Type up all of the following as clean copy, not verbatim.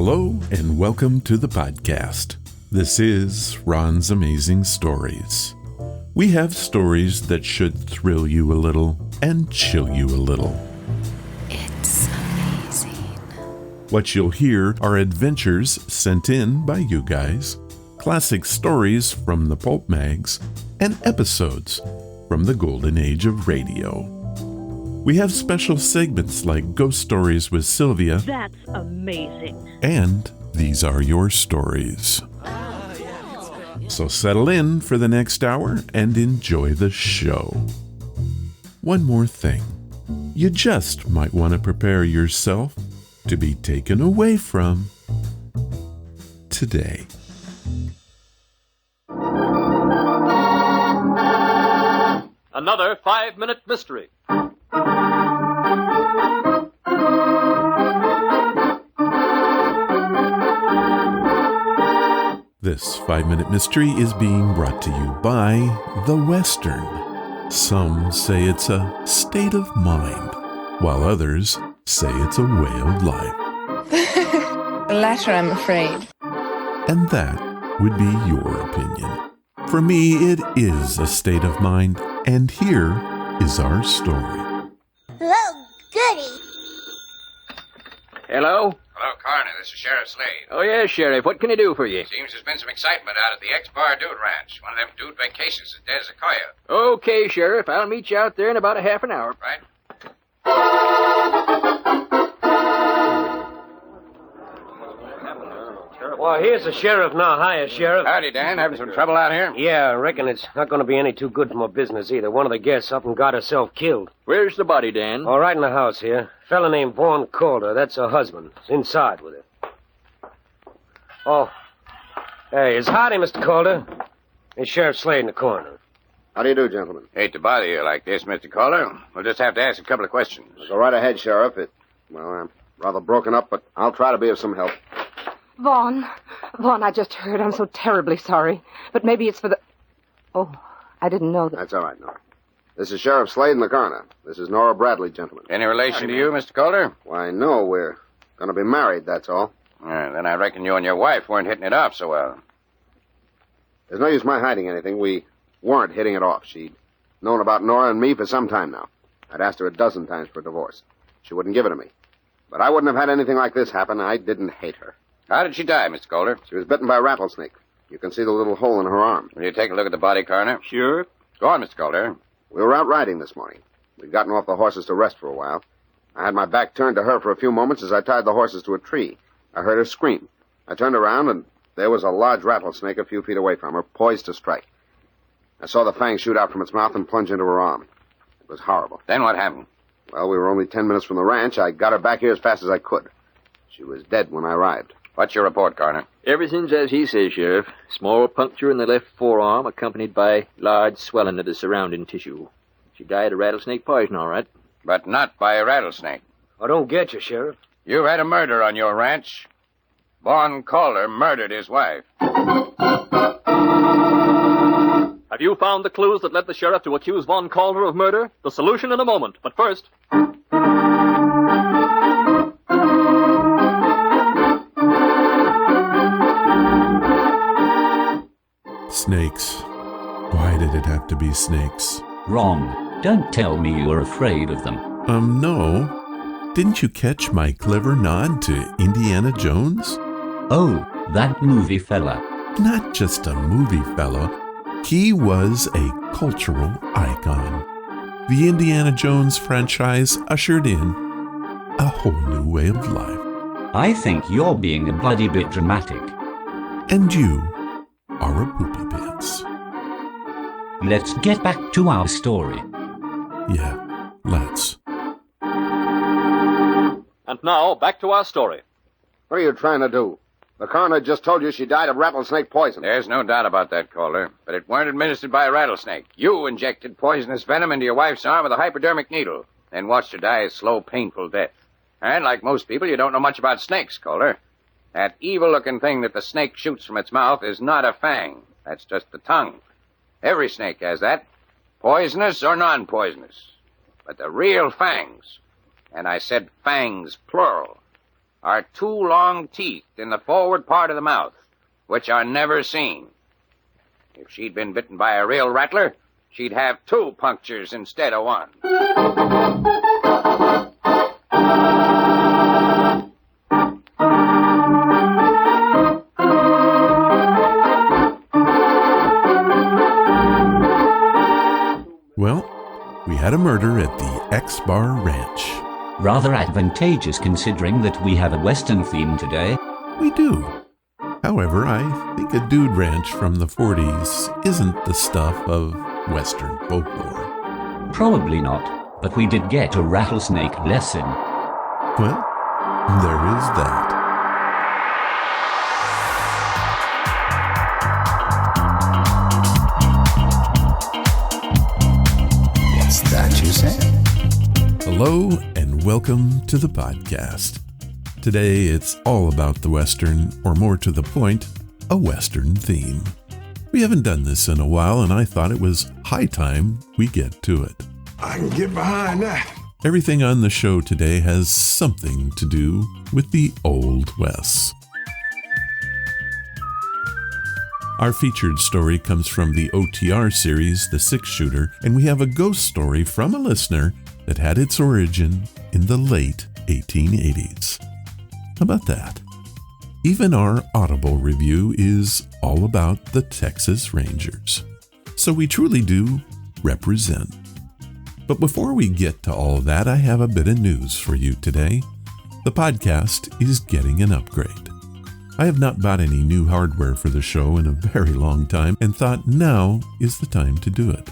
Hello and welcome to the podcast. This is Ron's Amazing Stories. We have stories that should thrill you a little and chill you a little. It's amazing. What you'll hear are adventures sent in by you guys, classic stories from the pulp mags, and episodes from the golden age of radio. We have special segments like Ghost Stories with Sylvia. That's amazing. And These Are Your Stories. So settle in for the next hour and enjoy the show. One more thing. You just might want to prepare yourself to be taken away from today. Another 5-minute mystery. This 5-minute mystery is being brought to you by The Western. Some say it's a state of mind, while others say it's a way of life. The latter, I'm afraid. And that would be your opinion. For me, it is a state of mind, and here is our story. Oh, goody. Hello? Hello, Coroner. This is Sheriff Slade. Oh, yes, Sheriff. What can I do for you? Seems there's been some excitement out at the X-Bar Dude Ranch. One of them dude vacations is dead as a coyote. Okay, Sheriff. I'll meet you out there in about a half an hour. Right? Well, here's the sheriff now. Hiya, Sheriff. Howdy, Dan. Having some trouble out here? Yeah, I reckon it's not going to be any too good for my business either. One of the guests up and got herself killed. Where's the body, Dan? All right in the house here. Fella named Vaughn Calder. That's her husband. He's inside with her. Oh. Hey, it's howdy, Mr. Calder. It's Sheriff Slade in the corner. How do you do, gentlemen? Hate to bother you like this, Mr. Calder. We'll just have to ask a couple of questions. Go right ahead, Sheriff. I'm rather broken up, but I'll try to be of some help. Vaughn, I just heard. I'm so terribly sorry. But maybe it's for the... Oh, I didn't know that. That's all right, Nora. This is Sheriff Slade in the coroner. This is Nora Bradley, gentlemen. Any relation to you, Mr. Calder? Why, no, we're going to be married, that's all. Then I reckon you and your wife weren't hitting it off so well. There's no use my hiding anything. We weren't hitting it off. She'd known about Nora and me for some time now. I'd asked her a dozen times for a divorce. She wouldn't give it to me. But I wouldn't have had anything like this happen. I didn't hate her. How did she die, Mr. Calder? She was bitten by a rattlesnake. You can see the little hole in her arm. Will you take a look at the body, Coroner? Sure. Go on, Mr. Calder. We were out riding this morning. We'd gotten off the horses to rest for a while. I had my back turned to her for a few moments as I tied the horses to a tree. I heard her scream. I turned around, and there was a large rattlesnake a few feet away from her, poised to strike. I saw the fangs shoot out from its mouth and plunge into her arm. It was horrible. Then what happened? Well, we were only 10 minutes from the ranch. I got her back here as fast as I could. She was dead when I arrived. What's your report, Coroner? Everything's as he says, Sheriff. Small puncture in the left forearm, accompanied by large swelling of the surrounding tissue. She died of rattlesnake poison, all right. But not by a rattlesnake. I don't get you, Sheriff. You've had a murder on your ranch. Vaughn Calder murdered his wife. Have you found the clues that led the sheriff to accuse Vaughn Calder of murder? The solution in a moment. But first... Snakes. Why did it have to be snakes? Wrong. Don't tell me you're afraid of them. No. Didn't you catch my clever nod to Indiana Jones? Oh, that movie fella. Not just a movie fella. He was a cultural icon. The Indiana Jones franchise ushered in a whole new way of life. I think you're being a bloody bit dramatic. And you are a poopy pants. Let's get back to our story. Yeah, let's. And now, back to our story. What are you trying to do? The coroner just told you she died of rattlesnake poison. There's no doubt about that, Calder. But it weren't administered by a rattlesnake. You injected poisonous venom into your wife's arm with a hypodermic needle, then watched her die a slow, painful death. And like most people, you don't know much about snakes, Calder. That evil-looking thing that the snake shoots from its mouth is not a fang. That's just the tongue. Every snake has that, poisonous or non-poisonous. But the real fangs, and I said fangs plural, are two long teeth in the forward part of the mouth, which are never seen. If she'd been bitten by a real rattler, she'd have two punctures instead of one. Well, we had a murder at the X-Bar Ranch. Rather advantageous considering that we have a Western theme today. We do. However, I think a dude ranch from the 40s isn't the stuff of Western folklore. Probably not, but we did get a rattlesnake lesson. Well, there is that. What's that you say? Hello and welcome to the podcast. Today it's all about the Western, or more to the point, a Western theme. We haven't done this in a while, and I thought it was high time we get to it. I can get behind that. Everything on the show today has something to do with the Old West. Our featured story comes from the OTR series, The Six Shooter, and we have a ghost story from a listener that had its origin in the late 1880s. How about that? Even our Audible review is all about the Texas Rangers. So we truly do represent. But before we get to all that, I have a bit of news for you today. The podcast is getting an upgrade. I have not bought any new hardware for the show in a very long time and thought now is the time to do it.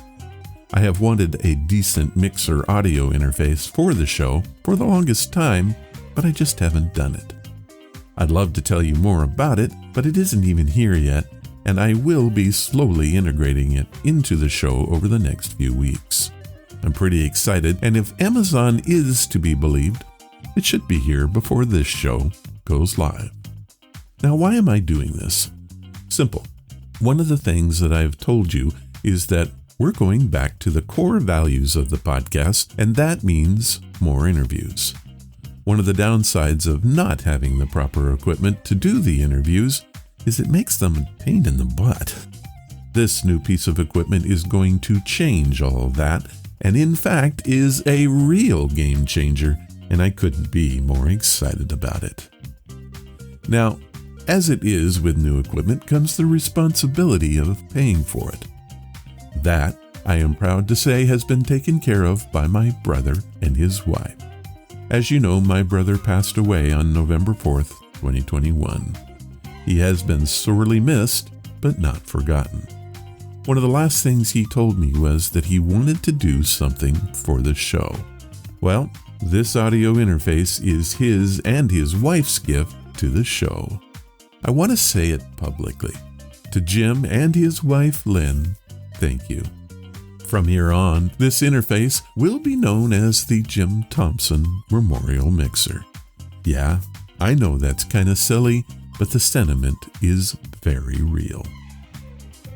I have wanted a decent mixer audio interface for the show for the longest time, but I just haven't done it. I'd love to tell you more about it, but it isn't even here yet, and I will be slowly integrating it into the show over the next few weeks. I'm pretty excited, and if Amazon is to be believed, it should be here before this show goes live. Now, why am I doing this? Simple. One of the things that I've told you is that we're going back to the core values of the podcast, and that means more interviews. One of the downsides of not having the proper equipment to do the interviews is it makes them a pain in the butt. This new piece of equipment is going to change all of that, and in fact is a real game changer, and I couldn't be more excited about it. Now, as it is with new equipment comes the responsibility of paying for it. That, I am proud to say, has been taken care of by my brother and his wife. As you know, my brother passed away on November 4th, 2021. He has been sorely missed, but not forgotten. One of the last things he told me was that he wanted to do something for the show. Well, this audio interface is his and his wife's gift to the show. I want to say it publicly. To Jim and his wife, Lynn, thank you. From here on, this interface will be known as the Jim Thompson Memorial Mixer. Yeah, I know that's kind of silly, but the sentiment is very real.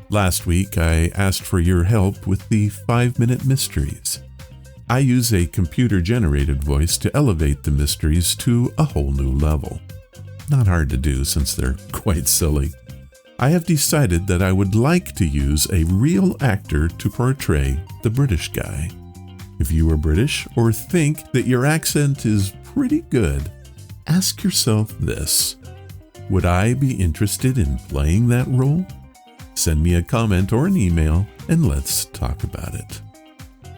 Last week, I asked for your help with the 5-minute mysteries. I use a computer-generated voice to elevate the mysteries to a whole new level. Not hard to do since they're quite silly. I have decided that I would like to use a real actor to portray the British guy. If you are British or think that your accent is pretty good, ask yourself this: would I be interested in playing that role? Send me a comment or an email and let's talk about it.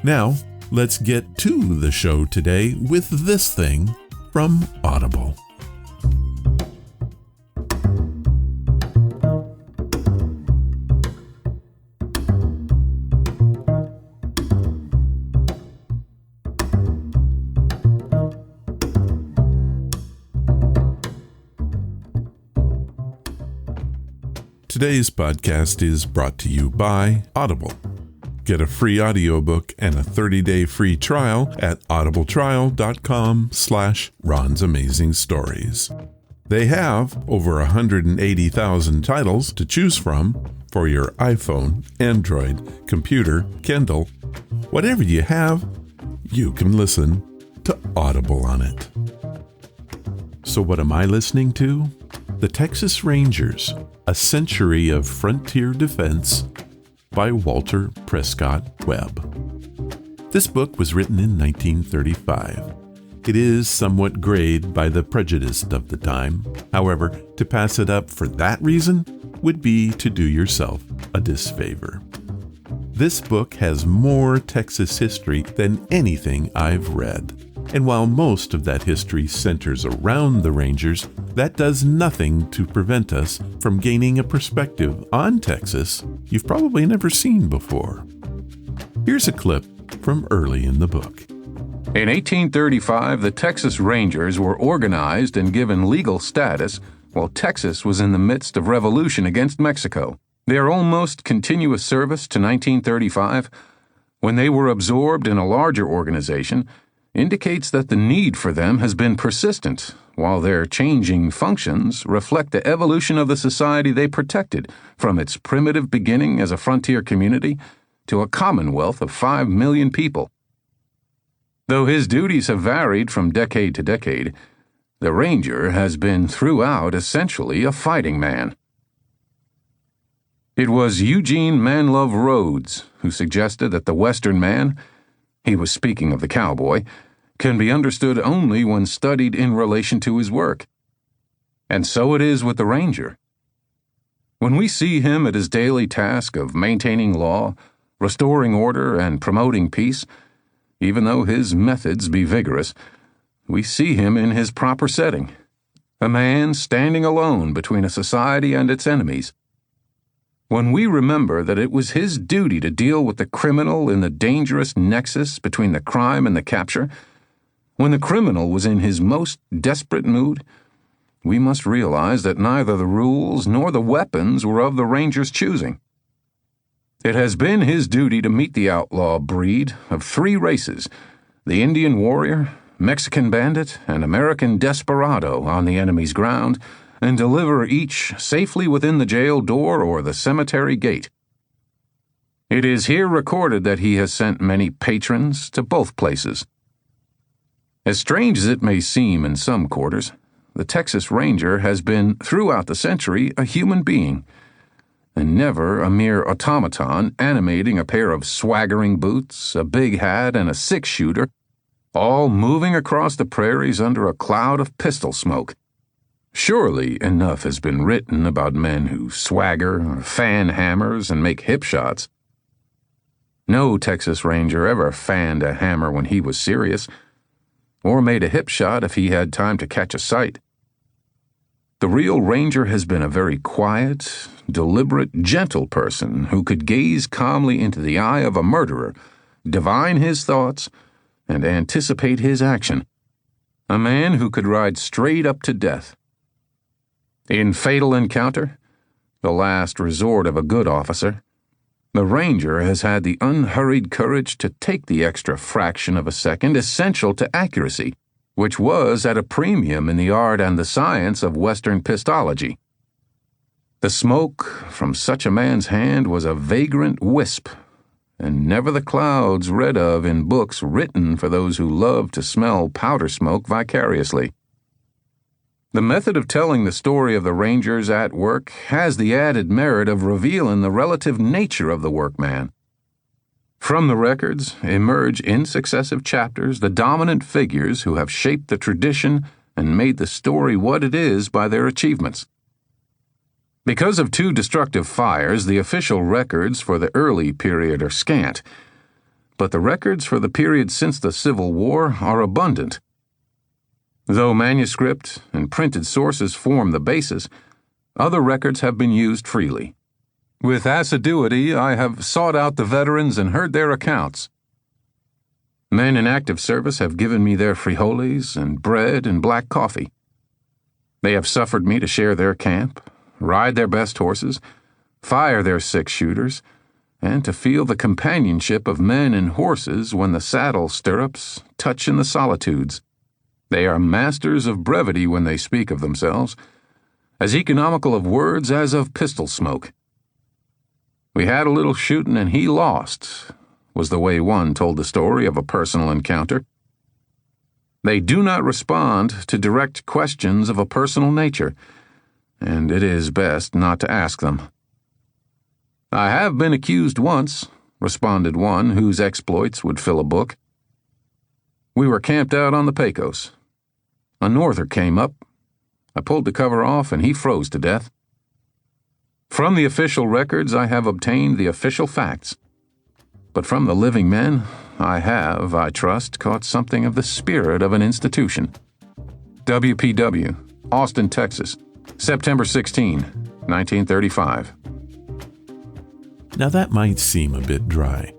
Now, let's get to the show today with this thing from Audible. Today's podcast is brought to you by Audible. Get a free audiobook and a 30-day free trial at audibletrial.com/Ron's Amazing Stories. They have over 180,000 titles to choose from for your iPhone, Android, computer, Kindle. Whatever you have, you can listen to Audible on it. So what am I listening to? The Texas Rangers, A Century of Frontier Defense by Walter Prescott Webb. This book was written in 1935. It is somewhat grayed by the prejudice of the time. However, to pass it up for that reason would be to do yourself a disfavor. This book has more Texas history than anything I've read. And while most of that history centers around the Rangers, that does nothing to prevent us from gaining a perspective on Texas you've probably never seen before. Here's a clip from early in the book. In 1835, the Texas Rangers were organized and given legal status while Texas was in the midst of revolution against Mexico. Their almost continuous service to 1935, when they were absorbed in a larger organization, indicates that the need for them has been persistent, while their changing functions reflect the evolution of the society they protected from its primitive beginning as a frontier community to a commonwealth of 5 million people. Though his duties have varied from decade to decade, the Ranger has been throughout essentially a fighting man. It was Eugene Manlove Rhodes who suggested that the Western man, he was speaking of the cowboy, can be understood only when studied in relation to his work. And so it is with the Ranger. When we see him at his daily task of maintaining law, restoring order, and promoting peace, even though his methods be vigorous, we see him in his proper setting, a man standing alone between a society and its enemies. When we remember that it was his duty to deal with the criminal in the dangerous nexus between the crime and the capture, when the criminal was in his most desperate mood, we must realize that neither the rules nor the weapons were of the Ranger's choosing. It has been his duty to meet the outlaw breed of 3 races, the Indian warrior, Mexican bandit, and American desperado on the enemy's ground, and deliver each safely within the jail door or the cemetery gate. It is here recorded that he has sent many patrons to both places. As strange as it may seem in some quarters, the Texas Ranger has been, throughout the century, a human being, and never a mere automaton animating a pair of swaggering boots, a big hat, and a 6-shooter, all moving across the prairies under a cloud of pistol smoke. Surely enough has been written about men who swagger, fan hammers, and make hip shots. No Texas Ranger ever fanned a hammer when he was serious, or made a hip shot if he had time to catch a sight. The real Ranger has been a very quiet, deliberate, gentle person who could gaze calmly into the eye of a murderer, divine his thoughts, and anticipate his action. A man who could ride straight up to death. In Fatal Encounter, the last resort of a good officer, the Ranger has had the unhurried courage to take the extra fraction of a second essential to accuracy, which was at a premium in the art and the science of Western pistology. The smoke from such a man's hand was a vagrant wisp, and never the clouds read of in books written for those who love to smell powder smoke vicariously. The method of telling the story of the Rangers at work has the added merit of revealing the relative nature of the workman. From the records emerge in successive chapters the dominant figures who have shaped the tradition and made the story what it is by their achievements. Because of 2 destructive fires, the official records for the early period are scant, but the records for the period since the Civil War are abundant. Though manuscript and printed sources form the basis, other records have been used freely. With assiduity, I have sought out the veterans and heard their accounts. Men in active service have given me their frijoles and bread and black coffee. They have suffered me to share their camp, ride their best horses, fire their 6-shooters, and to feel the companionship of men and horses when the saddle stirrups touch in the solitudes. They are masters of brevity when they speak of themselves, as economical of words as of pistol smoke. We had a little shooting and he lost, was the way one told the story of a personal encounter. They do not respond to direct questions of a personal nature, and it is best not to ask them. "I have been accused once," responded one whose exploits would fill a book. "We were camped out on the Pecos. A norther came up. I pulled the cover off and he froze to death. From the official records, I have obtained the official facts. But from the living men, I have, I trust, caught something of the spirit of an institution." WPW, Austin, Texas, September 16, 1935. Now that might seem a bit dry.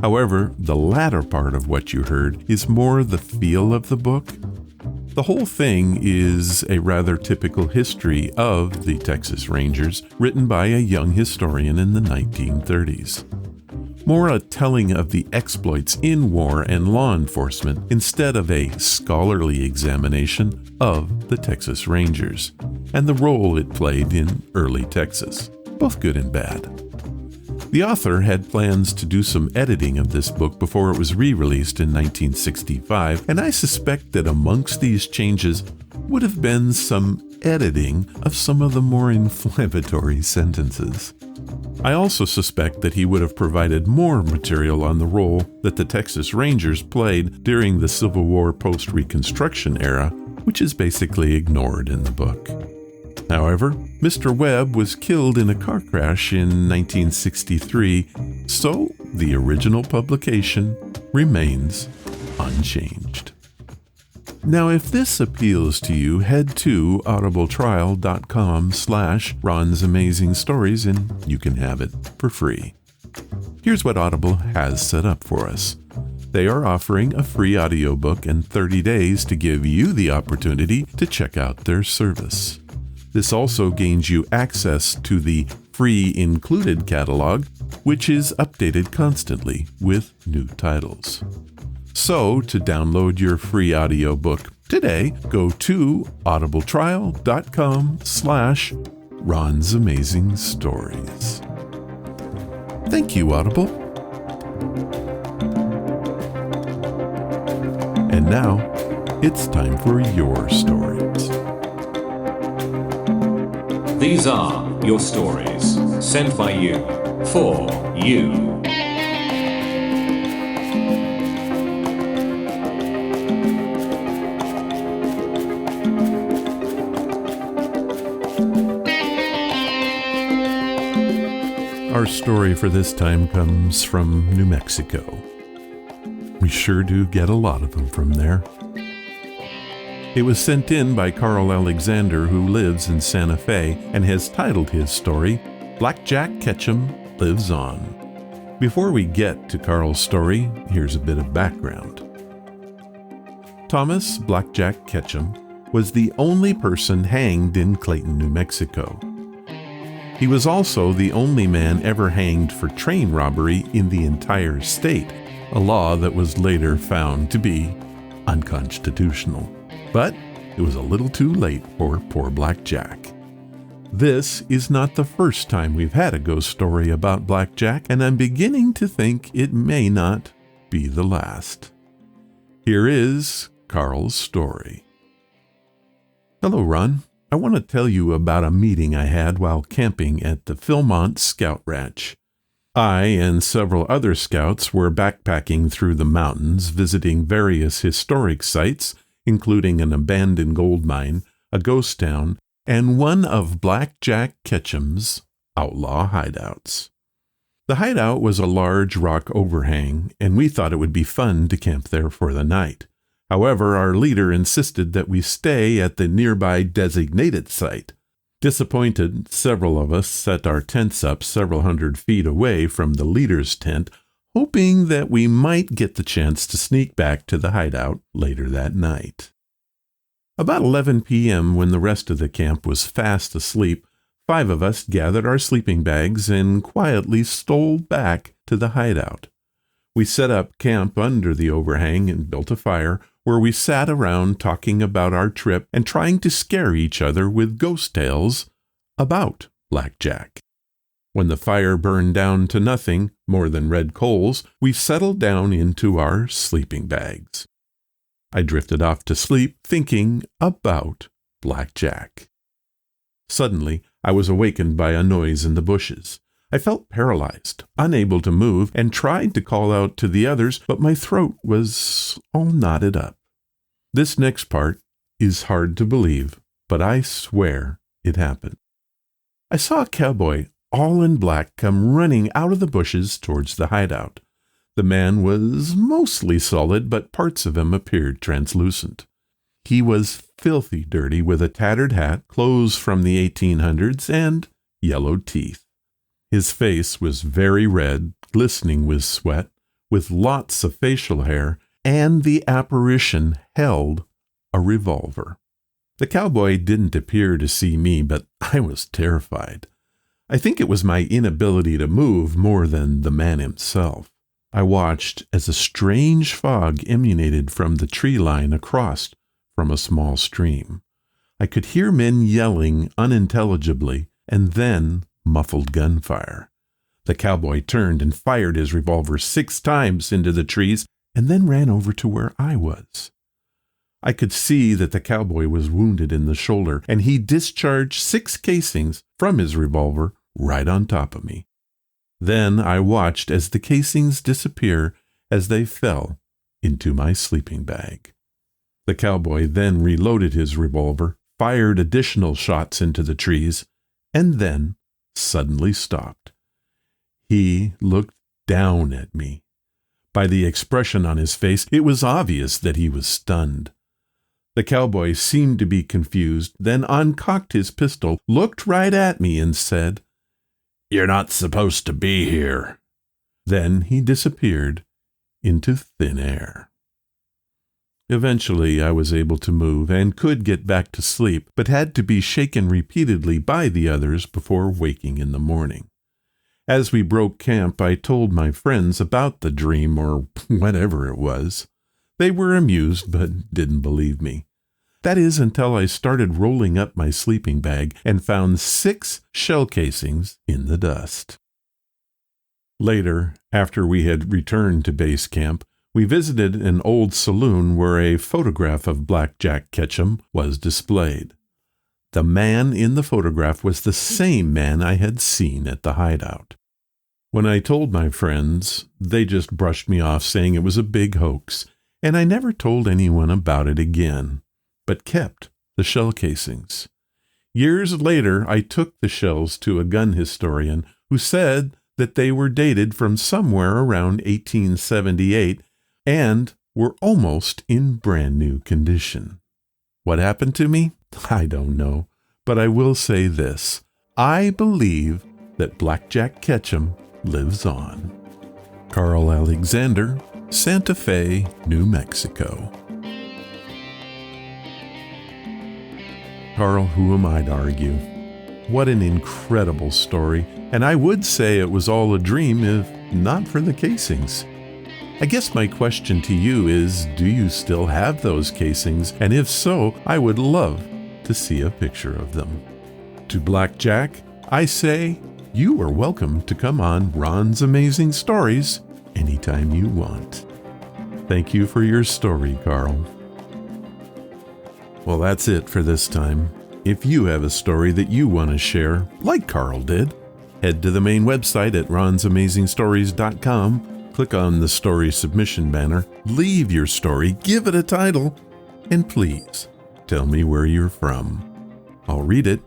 However, the latter part of what you heard is more the feel of the book. The whole thing is a rather typical history of the Texas Rangers, written by a young historian in the 1930s. More a telling of the exploits in war and law enforcement instead of a scholarly examination of the Texas Rangers and the role it played in early Texas, both good and bad. The author had plans to do some editing of this book before it was re-released in 1965, and I suspect that amongst these changes would have been some editing of some of the more inflammatory sentences. I also suspect that he would have provided more material on the role that the Texas Rangers played during the Civil War post-Reconstruction era, which is basically ignored in the book. However, Mr. Webb was killed in a car crash in 1963, so the original publication remains unchanged. Now, if this appeals to you, head to audibletrial.com/Ron's Amazing Stories and you can have it for free. Here's what Audible has set up for us. They are offering a free audiobook and 30 days to give you the opportunity to check out their service. This also gains you access to the free included catalog, which is updated constantly with new titles. So, to download your free audiobook today, go to audibletrial.com/Ron's Amazing Stories. Thank you, Audible. And now, it's time for your stories. These are your stories, sent by you, for you. Our story for this time comes from New Mexico. We sure do get a lot of them from there. It was sent in by Carl Alexander, who lives in Santa Fe, and has titled his story, Blackjack Ketchum Lives On. Before we get to Carl's story, here's a bit of background. Thomas Blackjack Ketchum was the only person hanged in Clayton, New Mexico. He was also the only man ever hanged for train robbery in the entire state, a law that was later found to be unconstitutional. But it was a little too late for poor Blackjack. This is not the first time we've had a ghost story about Blackjack, and I'm beginning to think it may not be the last. Here is Carl's story. Hello, Ron. I want to tell you about a meeting I had while camping at the Philmont Scout Ranch. I and several other scouts were backpacking through the mountains, visiting various historic sites, including an abandoned gold mine, a ghost town, and one of Blackjack Ketchum's outlaw hideouts. The hideout was a large rock overhang, and we thought it would be fun to camp there for the night. However, our leader insisted that we stay at the nearby designated site. Disappointed, several of us set our tents up several hundred feet away from the leader's tent, hoping that we might get the chance to sneak back to the hideout later that night. About 11 p.m., when the rest of the camp was fast asleep, 5 of us gathered our sleeping bags and quietly stole back to the hideout. We set up camp under the overhang and built a fire, where we sat around talking about our trip and trying to scare each other with ghost tales about Blackjack. When the fire burned down to nothing more than red coals, we settled down into our sleeping bags. I drifted off to sleep, thinking about Black Jack. Suddenly, I was awakened by a noise in the bushes. I felt paralyzed, unable to move, and tried to call out to the others, but my throat was all knotted up. This next part is hard to believe, but I swear it happened. I saw a cowboy, all in black, come running out of the bushes towards the hideout. The man was mostly solid, but parts of him appeared translucent. He was filthy dirty, with a tattered hat, clothes from the 1800s, and yellow teeth. His face was very red, glistening with sweat, with lots of facial hair, and the apparition held a revolver. The cowboy didn't appear to see me, but I was terrified. I think it was my inability to move more than the man himself. I watched as a strange fog emanated from the tree line across from a small stream. I could hear men yelling unintelligibly, and then muffled gunfire. The cowboy turned and fired his revolver 6 times into the trees, and then ran over to where I was. I could see that the cowboy was wounded in the shoulder, and he discharged 6 casings from his revolver right on top of me. Then I watched as the casings disappear as they fell into my sleeping bag. The cowboy then reloaded his revolver, fired additional shots into the trees, and then suddenly stopped. He looked down at me. By the expression on his face, it was obvious that he was stunned. The cowboy seemed to be confused, then uncocked his pistol, looked right at me, and said, "You're not supposed to be here." Then he disappeared into thin air. Eventually, I was able to move and could get back to sleep, but had to be shaken repeatedly by the others before waking in the morning. As we broke camp, I told my friends about the dream, or whatever it was. They were amused, but didn't believe me. That is, until I started rolling up my sleeping bag and found 6 shell casings in the dust. Later, after we had returned to base camp, we visited an old saloon where a photograph of Black Jack Ketchum was displayed. The man in the photograph was the same man I had seen at the hideout. When I told my friends, they just brushed me off, saying it was a big hoax, and I never told anyone about it again, but kept the shell casings. Years later, I took the shells to a gun historian who said that they were dated from somewhere around 1878 and were almost in brand new condition. What happened to me? I don't know, but I will say this. I believe that Black Jack Ketchum lives on. Carl Alexander, Santa Fe, New Mexico. Carl, who am I to argue? What an incredible story, and I would say it was all a dream if not for the casings. I guess my question to you is, do you still have those casings? And if so, I would love to see a picture of them. To Black Jack, I say, you are welcome to come on Ron's Amazing Stories anytime you want. Thank you for your story, Carl. Well, that's it for this time. If you have a story that you want to share, like Carl did, head to the main website at ronsamazingstories.com, click on the story submission banner, leave your story, give it a title, and please tell me where you're from. I'll read it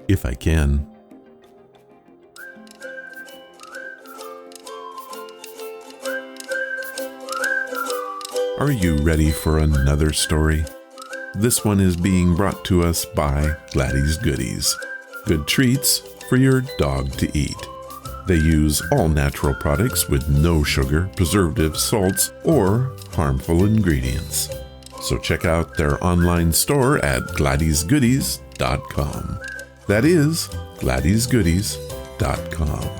if I can. Are you ready for another story? This one is being brought to us by Gladdy's Goodies. Good treats for your dog to eat. They use all natural products with no sugar, preservatives, salts, or harmful ingredients. So check out their online store at GladysGoodies.com. That is GladysGoodies.com.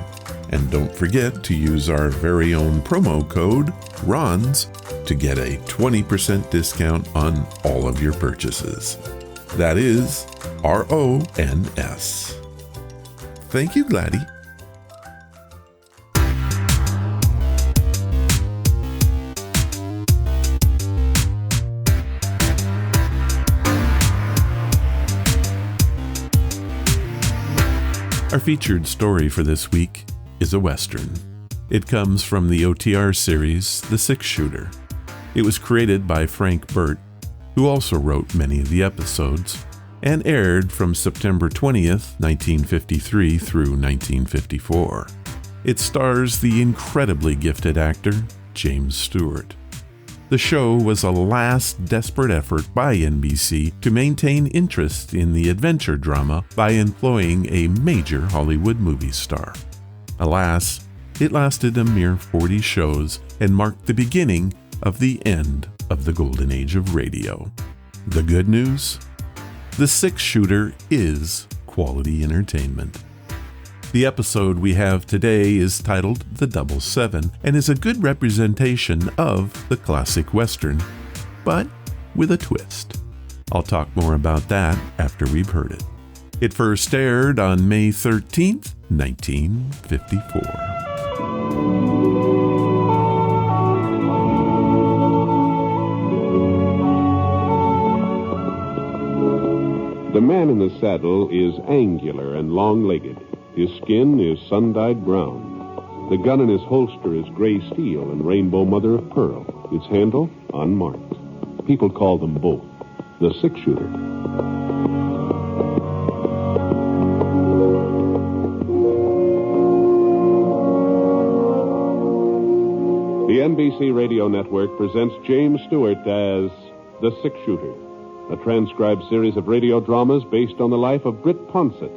And don't forget to use our very own promo code, RONS, to get a 20% discount on all of your purchases. That is RONS. Thank you, Gladdy. Our featured story for this week is a Western. It comes from the OTR series, The Six-Shooter. It was created by Frank Burt, who also wrote many of the episodes, and aired from September 20th, 1953 through 1954. It stars the incredibly gifted actor, James Stewart. The show was a last desperate effort by NBC to maintain interest in the adventure drama by employing a major Hollywood movie star. Alas, it lasted a mere 40 shows and marked the beginning of the end of the golden age of radio. The good news? The Six-Shooter is quality entertainment. The episode we have today is titled The Double Seven and is a good representation of the classic Western, but with a twist. I'll talk more about that after we've heard it. It first aired on May 13th, 1954. The man in the saddle is angular and long-legged. His skin is sun-dyed brown. The gun in his holster is gray steel and rainbow mother of pearl. Its handle, unmarked. People call them both the Six-Shooter. The NBC Radio Network presents James Stewart as The Six-Shooter, a transcribed series of radio dramas based on the life of Britt Ponsit,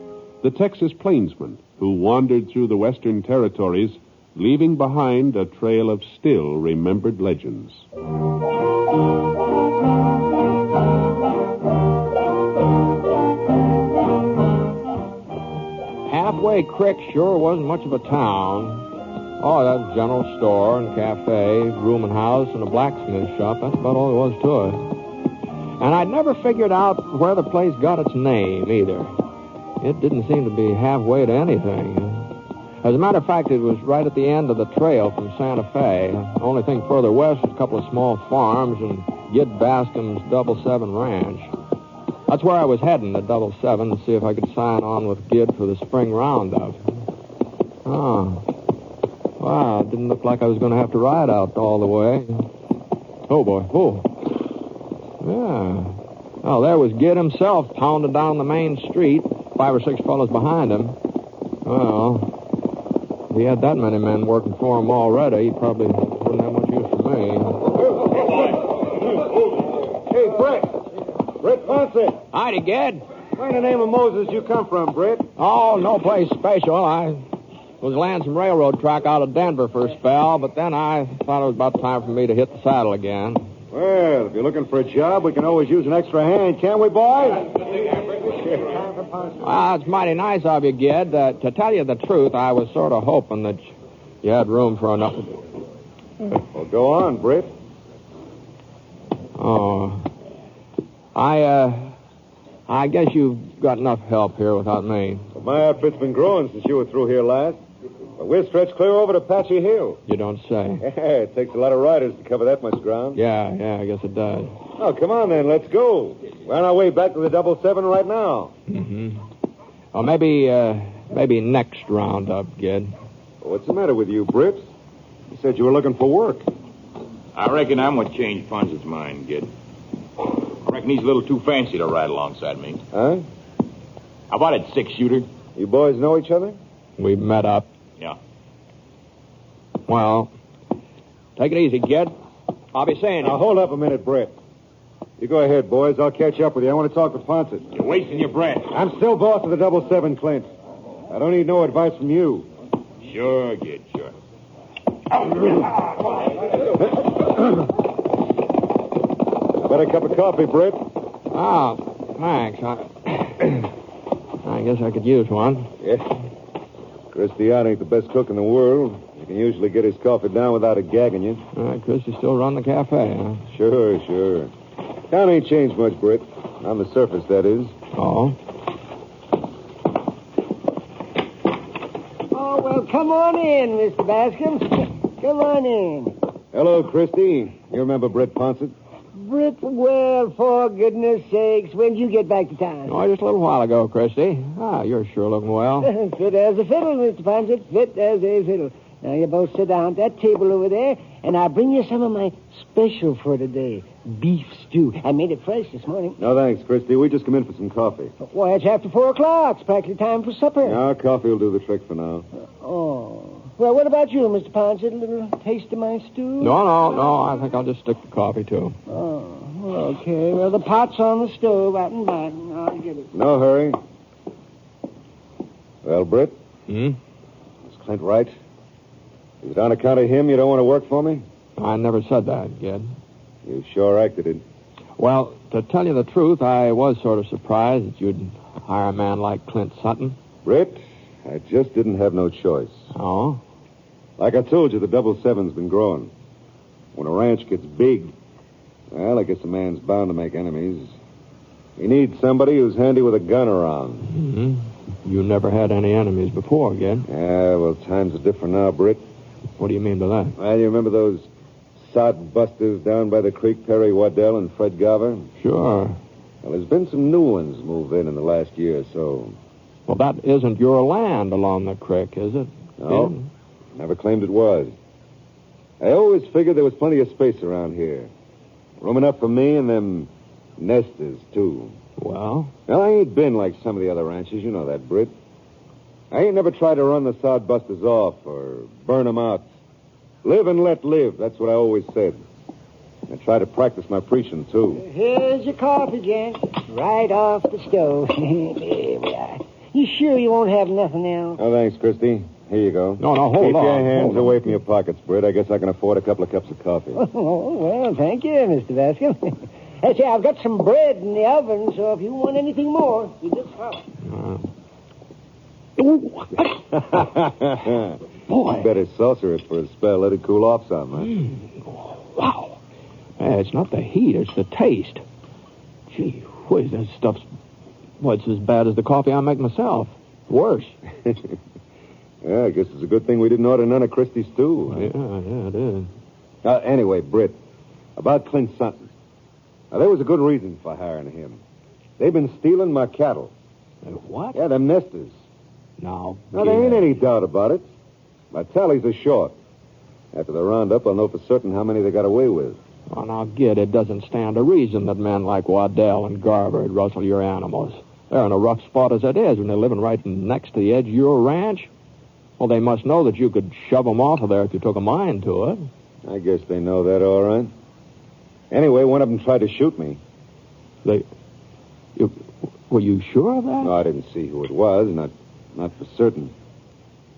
the Texas plainsman who wandered through the Western territories, leaving behind a trail of still remembered legends. Halfway Creek sure wasn't much of a town. Oh, that was a general store and cafe, rooming house, and a blacksmith shop. That's about all there was to it. And I'd never figured out where the place got its name, either. It didn't seem to be halfway to anything. As a matter of fact, it was right at the end of the trail from Santa Fe. The only thing further west was a couple of small farms and Gid Bascom's Double Seven Ranch. That's where I was heading, the Double Seven, to see if I could sign on with Gid for the spring roundup. Oh. Wow, it didn't look like I was going to have to ride out all the way. Oh, boy. Oh. Yeah. Well, there was Gid himself pounding down the main street, 5 or 6 fellows behind him. Well, if he had that many men working for him already, he probably wouldn't have much use for me. Hey, Britt Ponsit. Howdy, Gid. Where in the name of Moses you come from, Britt? Oh, no place special. I was laying some railroad track out of Denver for a spell, but then I thought it was about time for me to hit the saddle again. Well, if you're looking for a job, we can always use an extra hand, can't we, boys? Well, it's mighty nice of you, Gid. To tell you the truth, I was sort of hoping that you had room for enough. Well, go on, Britt. Oh. I guess you've got enough help here without me. Well, my outfit's been growing since you were through here last. But we're stretched clear over to Apache Hill. You don't say. It takes a lot of riders to cover that much ground. Yeah, I guess it does. Oh, come on, then. Let's go. We're on our way back to the Double Seven right now. Mm-hmm. Well, maybe next roundup, Gid. Well, what's the matter with you, Britt? You said you were looking for work. I reckon I'm what changed Ponsit's mind, Gid. I reckon he's a little too fancy to ride alongside me. Huh? How about it, Six-Shooter? You boys know each other? We met up. Yeah. Well, take it easy, Gid. I'll be saying it. Now, hold up a minute, Britt. You go ahead, boys. I'll catch up with you. I want to talk with Ponsit. You're wasting your breath. I'm still boss of the Double Seven, Clint. I don't need no advice from you. Sure, Gid, sure. Better cup of coffee, Britt. Oh, thanks. I guess I could use one. Yeah. Christian ain't the best cook in the world. You can usually get his coffee down without it gagging you. Chris, you still run the cafe, huh? Sure. Town ain't changed much, Britt. On the surface, that is. Oh? Oh, well, come on in, Mr. Bascom. Come on in. Hello, Christy. You remember Britt Ponsit? Britt, well, for goodness sakes, when did you get back to town? Oh, just a little while ago, Christy. Ah, you're sure looking well. Fit as a fiddle, Mr. Ponsit. Fit as a fiddle. Now, you both sit down at that table over there, and I'll bring you some of my special for today. Beef stew. I made it fresh this morning. No, thanks, Christy. We just come in for some coffee. Why, it's after 4 o'clock. It's practically time for supper. No, coffee will do the trick for now. Oh. Well, what about you, Mr. Ponsit? A little taste of my stew? No. I think I'll just stick to coffee, too. Oh, okay. Well, the pot's on the stove out in back. I'll get it. No hurry. Well, Britt? Hmm? Is Clint right? Is it on account of him you don't want to work for me? I never said that, kid. You sure acted it. Well, to tell you the truth, I was sort of surprised that you'd hire a man like Clint Sutton. Britt, I just didn't have no choice. Oh? Like I told you, the Double Seven's been growing. When a ranch gets big, well, I guess a man's bound to make enemies. He needs somebody who's handy with a gun around. Mm-hmm. You never had any enemies before, kid. Yeah, well, times are different now, Britt. What do you mean by that? Well, you remember those sod busters down by the creek, Perry Waddell and Fred Garver? Sure. Well, there's been some new ones move in the last year or so. Well, that isn't your land along the creek, is it? No. Never claimed it was. I always figured there was plenty of space around here. Room enough for me and them nesters, too. Well, I ain't been like some of the other ranches. You know that, Britt. I ain't never tried to run the sod busters off or burn them out. Live and let live. That's what I always said. I try to practice my preaching, too. Here's your coffee, gent. Right off the stove. There we are. You sure you won't have nothing else? Oh, thanks, Christy. Here you go. No, hold on. Keep your hands away from your pockets, Britt. I guess I can afford a couple of cups of coffee. Oh, well, thank you, Mr. Vasquez. Say, I've got some bread in the oven, so if you want anything more, you just holler. Boy. You better saucer it for a spell. Let it cool off some, huh? Wow. It's not the heat, it's the taste. Gee whiz, that stuff's... Well, it's as bad as the coffee I make myself. Worse. Yeah, I guess it's a good thing we didn't order none of Christy's stew. Yeah, it is. Anyway, Britt, about Clint Sutton. Now, there was a good reason for hiring him. They've been stealing my cattle. What? Yeah, them nesters. Now, there ain't any doubt about it. My tallies are short. After the roundup, I'll know for certain how many they got away with. Well, now, Gid, it doesn't stand to reason that men like Waddell and Garver would rustle your animals. They're in a rough spot as it is when they're living right next to the edge of your ranch. Well, they must know that you could shove them off of there if you took a mind to it. I guess they know that all right. Anyway, one of them tried to shoot me. Were you sure of that? No, I didn't see who it was, not for certain.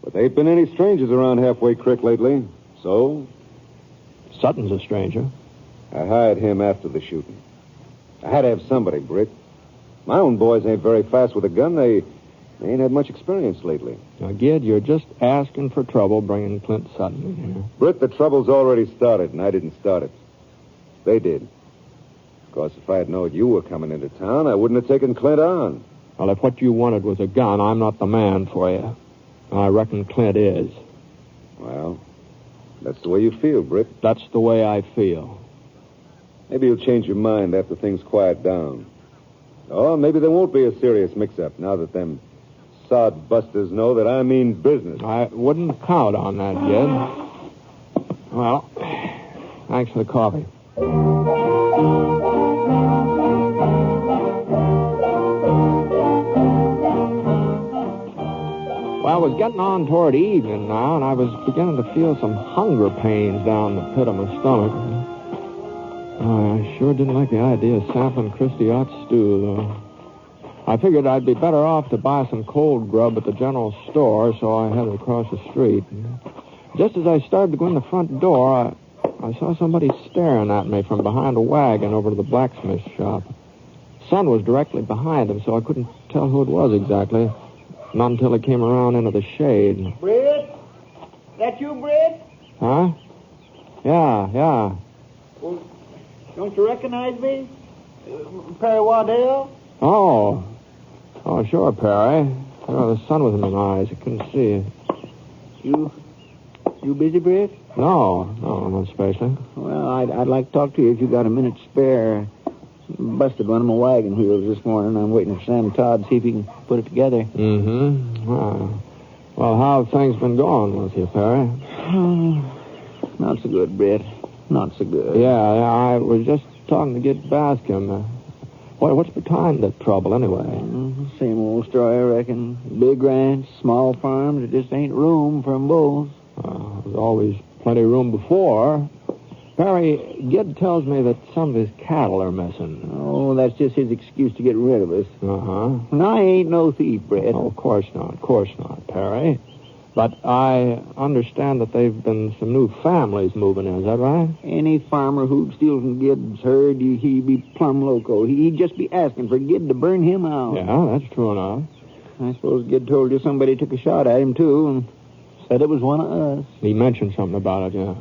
But there ain't been any strangers around Halfway Creek lately, so... Sutton's a stranger. I hired him after the shooting. I had to have somebody, Britt. My own boys ain't very fast with a gun. They ain't had much experience lately. Now, Gid, you're just asking for trouble bringing Clint Sutton in here. Britt, the trouble's already started, and I didn't start it. They did. Of course, if I had known you were coming into town, I wouldn't have taken Clint on. Well, if what you wanted was a gun, I'm not the man for you. I reckon Clint is. Well, that's the way you feel, Britt. That's the way I feel. Maybe you'll change your mind after things quiet down. Or maybe there won't be a serious mix-up now that them sod busters know that I mean business. I wouldn't count on that, Gid. Well, thanks for the coffee. Well, it was getting on toward evening now, and I was beginning to feel some hunger pains down the pit of my stomach. Oh, I sure didn't like the idea of sampling Christy Ott's stew, though. I figured I'd be better off to buy some cold grub at the general store, so I headed across the street. Just as I started to go in the front door, I saw somebody staring at me from behind a wagon over to the blacksmith shop. The sun was directly behind him, so I couldn't tell who it was exactly. Not until it came around into the shade. Britt? That you, Britt? Huh? Yeah. Well, don't you recognize me? Perry Waddell? Oh, sure, Perry. Oh, the sun was in my eyes. I couldn't see. You busy, Britt? No, not especially. Well, I'd like to talk to you if you got a minute spare. Busted one of my wagon wheels this morning. I'm waiting for Sam Todd to see if he can put it together. Mm-hmm. Well, how have things been going with you, Perry? Not so good, Britt. Not so good. Yeah, I was just talking to Gid Bascom. What's behind the trouble, anyway? Same old story, I reckon. Big ranch, small farms, there just ain't room for 'em both. There's always plenty of room before. Perry, Gid tells me that some of his cattle are missing. Oh, that's just his excuse to get rid of us. Uh-huh. And I ain't no thief, Britt. Oh, of course not, Perry. But I understand that they've been some new families moving in, is that right? Any farmer who'd steal from Gid's herd, he'd be plumb loco. He'd just be asking for Gid to burn him out. Yeah, that's true enough. I suppose Gid told you somebody took a shot at him, too, and said it was one of us. He mentioned something about it, yeah.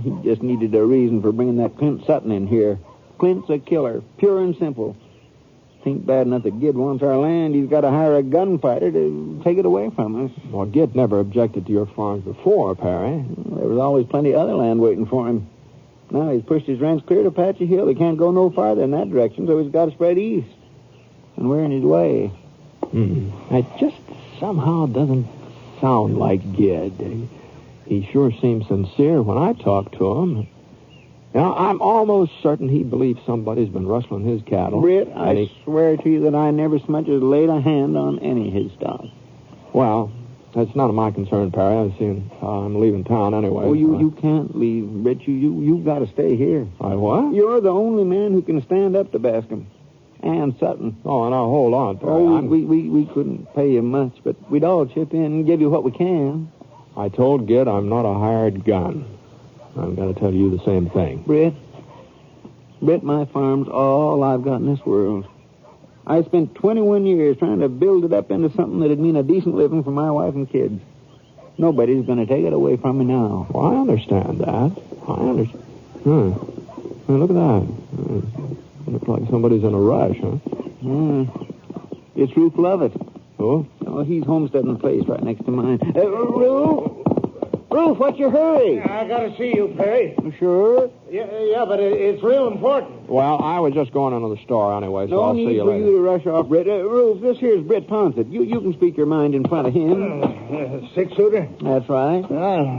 He just needed a reason for bringing that Clint Sutton in here. Clint's a killer, pure and simple. Ain't bad enough that Gid wants our land. He's got to hire a gunfighter to take it away from us. Well, Gid never objected to your farms before, Perry. There was always plenty of other land waiting for him. Now he's pushed his ranch clear to Apache Hill. He can't go no farther in that direction, so he's got to spread east. And we're in his way. It just somehow doesn't sound like Gid. He sure seems sincere when I talk to him. Now, I'm almost certain he believes somebody's been rustling his cattle. Britt, I swear to you that I never so much as laid a hand on any of his stock. Well, that's none of my concern, Perry. I'm leaving town anyway. Oh, you can't leave, Britt. You got to stay here. I what? You're the only man who can stand up to Bascom. And Sutton. Oh, now, hold on, Perry. Oh, we couldn't pay you much, but we'd all chip in and give you what we can. I told Gid I'm not a hired gun. I've got to tell you the same thing. Britt, my farm's all I've got in this world. I spent 21 years trying to build it up into something that'd mean a decent living for my wife and kids. Nobody's going to take it away from me now. Well, I understand that. Hey, look at that. Looks like somebody's in a rush, huh? It's Ruth Lovett. Oh? Oh, he's homesteading the place right next to mine. Ruth, what's your hurry? I gotta see you, Perry. Sure? Yeah, but it's real important. Well, I was just going into the store anyway, so I'll see you later. No need for you to rush off, Britt. Ruth, this here's Britt Ponsit. You can speak your mind in front of him. Six-shooter? That's right.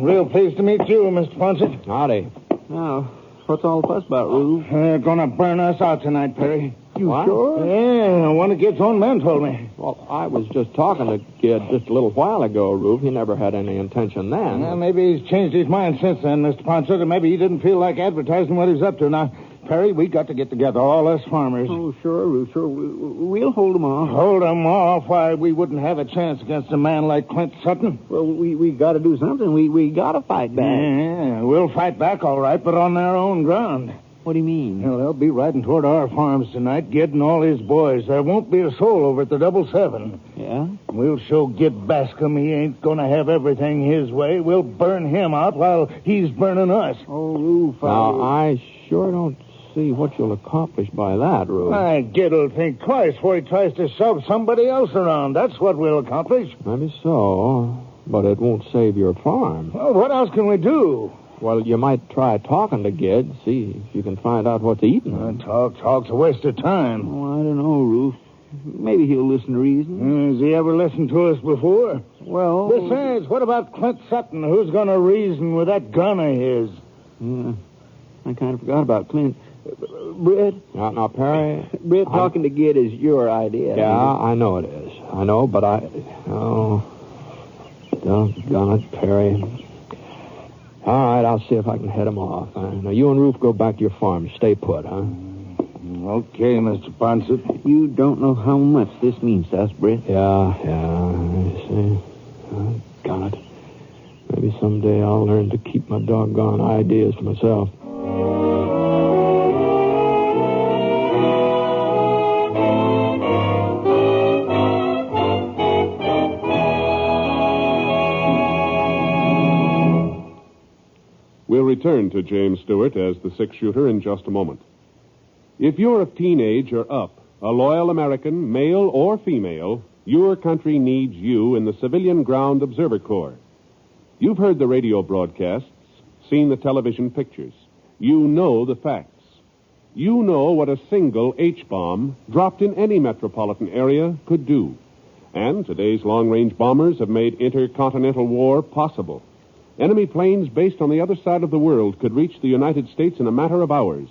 Real pleased to meet you, Mr. Ponsit. Howdy. Now, what's all the fuss about, Ruth? They're gonna burn us out tonight, Perry. You sure? Yeah, one of Gid's own men told me. Well, I was just talking to Gid just a little while ago, Ruth. He never had any intention then. Maybe he's changed his mind since then, Mr. Ponsit, or maybe he didn't feel like advertising what he's up to. Now, Perry, we got to get together, all us farmers. Oh, sure, Ruth, sure. We'll hold them off. Hold them off? Why, we wouldn't have a chance against a man like Clint Sutton. Well, we got to do something. We got to fight back. Yeah, we'll fight back, all right, but on their own ground. What do you mean? Well, they'll be riding toward our farms tonight, Gid and all his boys. There won't be a soul over at the Double 7. Yeah? We'll show Gid Bascom he ain't going to have everything his way. We'll burn him out while he's burning us. Oh, Ruth. Now, I sure don't see what you'll accomplish by that, Ruth. Gid'll think twice before he tries to shove somebody else around. That's what we'll accomplish. Maybe so, but it won't save your farm. Well, what else can we do? Well, you might try talking to Gid, see if you can find out what's eating him. Talk's a waste of time. Oh, I don't know, Ruth. Maybe he'll listen to reason. Has he ever listened to us before? Well... Besides, what about Clint Sutton? Who's going to reason with that gun of his? Yeah, I kind of forgot about Clint. Britt? Now, Perry... Britt, talking to Gid is your idea. Yeah, I know it is. I know, but Oh, doggone it, Perry. All right, I'll see if I can head him off. Now, you and Ruth go back to your farm. Stay put, huh? Okay, Mr. Ponsit. You don't know how much this means to us, Britt. Yeah, I see. Got it. Maybe someday I'll learn to keep my doggone ideas to myself. We'll return to James Stewart as the six-shooter in just a moment. If you're of teenage or up, a loyal American, male or female, your country needs you in the Civilian Ground Observer Corps. You've heard the radio broadcasts, seen the television pictures. You know the facts. You know what a single H-bomb dropped in any metropolitan area could do. And today's long-range bombers have made intercontinental war possible. Enemy planes based on the other side of the world could reach the United States in a matter of hours.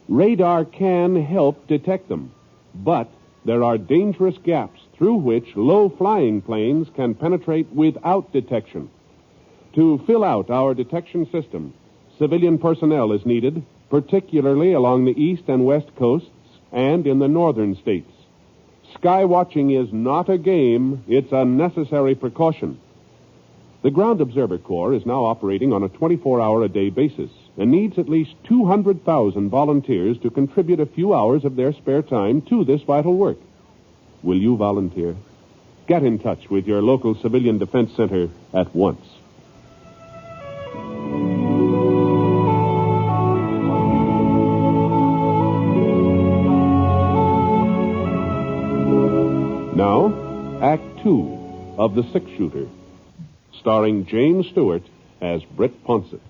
Radar can help detect them, but there are dangerous gaps through which low-flying planes can penetrate without detection. To fill out our detection system, civilian personnel is needed, particularly along the east and west coasts and in the northern states. Sky watching is not a game, it's a necessary precaution. The Ground Observer Corps is now operating on a 24-hour-a-day basis and needs at least 200,000 volunteers to contribute a few hours of their spare time to this vital work. Will you volunteer? Get in touch with your local Civilian Defense Center at once. Now, Act 2 of The Six Shooter, starring James Stewart as Britt Ponsit.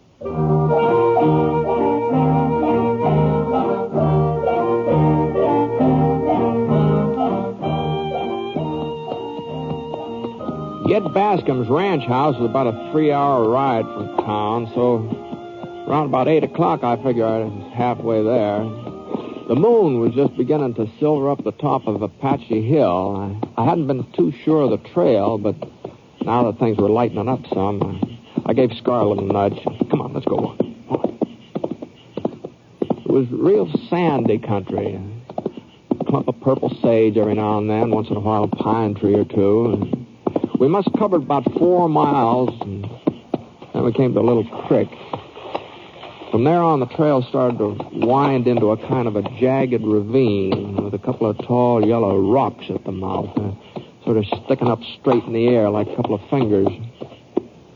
Ged Bascom's ranch house is about a 3-hour ride from town, so around about 8 o'clock I figure I was halfway there. The moon was just beginning to silver up the top of Apache Hill. I hadn't been too sure of the trail, but now that things were lightening up some, I gave Scar a little nudge. Come on, let's go on. It was real sandy country. A clump of purple sage every now and then, once in a while a pine tree or two. And we must have covered about 4 miles, and then we came to a little creek. From there on, the trail started to wind into a kind of a jagged ravine with a couple of tall yellow rocks at the mouth, sort of sticking up straight in the air like a couple of fingers.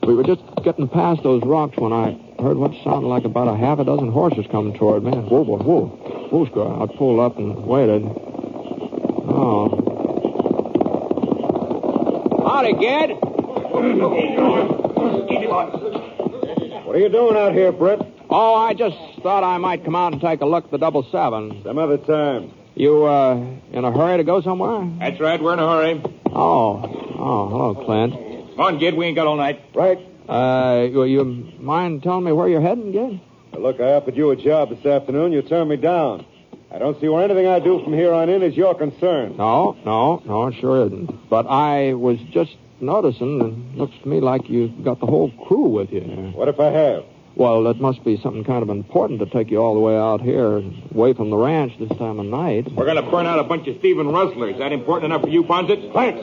We were just getting past those rocks when I heard what sounded like about a half a dozen horses coming toward me. Whoa, whoa, whoa. Whoa, Scar. I pulled up and waited. Oh. Howdy, Ged. What are you doing out here, Britt? Oh, I just thought I might come out and take a look at the Double 7. Some other time. You, in a hurry to go somewhere? That's right, we're in a hurry. Oh, hello, Clint. Come on, Gid, we ain't got all night. Right. You mind telling me where you're heading, Gid? Now, look, I offered you a job this afternoon. You turned me down. I don't see where anything I do from here on in is your concern. No, it sure isn't. But I was just noticing, it looks to me like you've got the whole crew with you. What if I have? Well, that must be something kind of important to take you all the way out here, away from the ranch this time of night. We're going to burn out a bunch of thieving rustlers. Is that important enough for you, Ponsit? Thanks.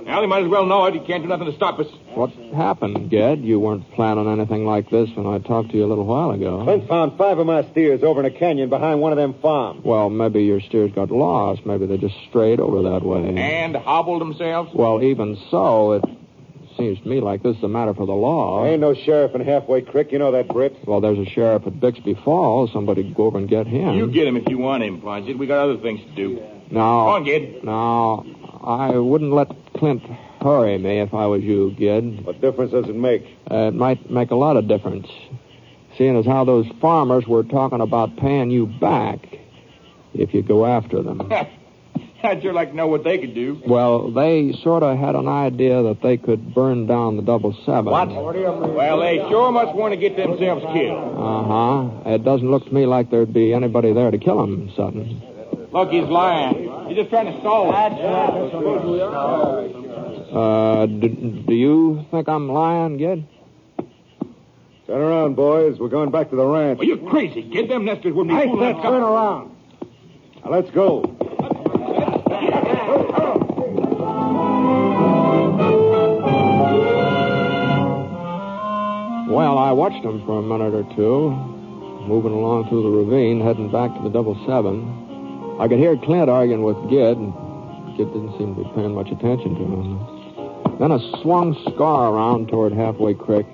Well, you might as well know it. You can't do nothing to stop us. What happened, Ged? You weren't planning anything like this when I talked to you a little while ago. Clint found 5 of my steers over in a canyon behind one of them farms. Well, maybe your steers got lost. Maybe they just strayed over that way. And hobbled themselves? Well, even so, it seems to me like this is a matter for the law. There ain't no sheriff in Halfway Creek. You know that, Britt. Well, there's a sheriff at Bixby Falls. Somebody go over and get him. You get him if you want him, Ponsit. We got other things to do. No. Come on, Gid. No, I wouldn't let Clint hurry me if I was you, Gid. What difference does it make? It might make a lot of difference. Seeing as how those farmers were talking about paying you back if you go after them. I'd sure like to know what they could do. Well, they sort of had an idea that they could burn down the Double 7. What? Well, they sure must want to get themselves killed. Uh-huh. It doesn't look to me like there'd be anybody there to kill him, Sutton. Look, he's lying. He's just trying to stall us. Do you think I'm lying, Gid? Turn around, boys. We're going back to the ranch. Well, you're crazy, Gid. Them nesters wouldn't be I fooling said us. turn around. Now, let's go. Well, I watched them for a minute or two, moving along through the ravine, heading back to the Double 7. I could hear Clint arguing with Gid, and Gid didn't seem to be paying much attention to him. Then I swung Scar around toward Halfway Creek.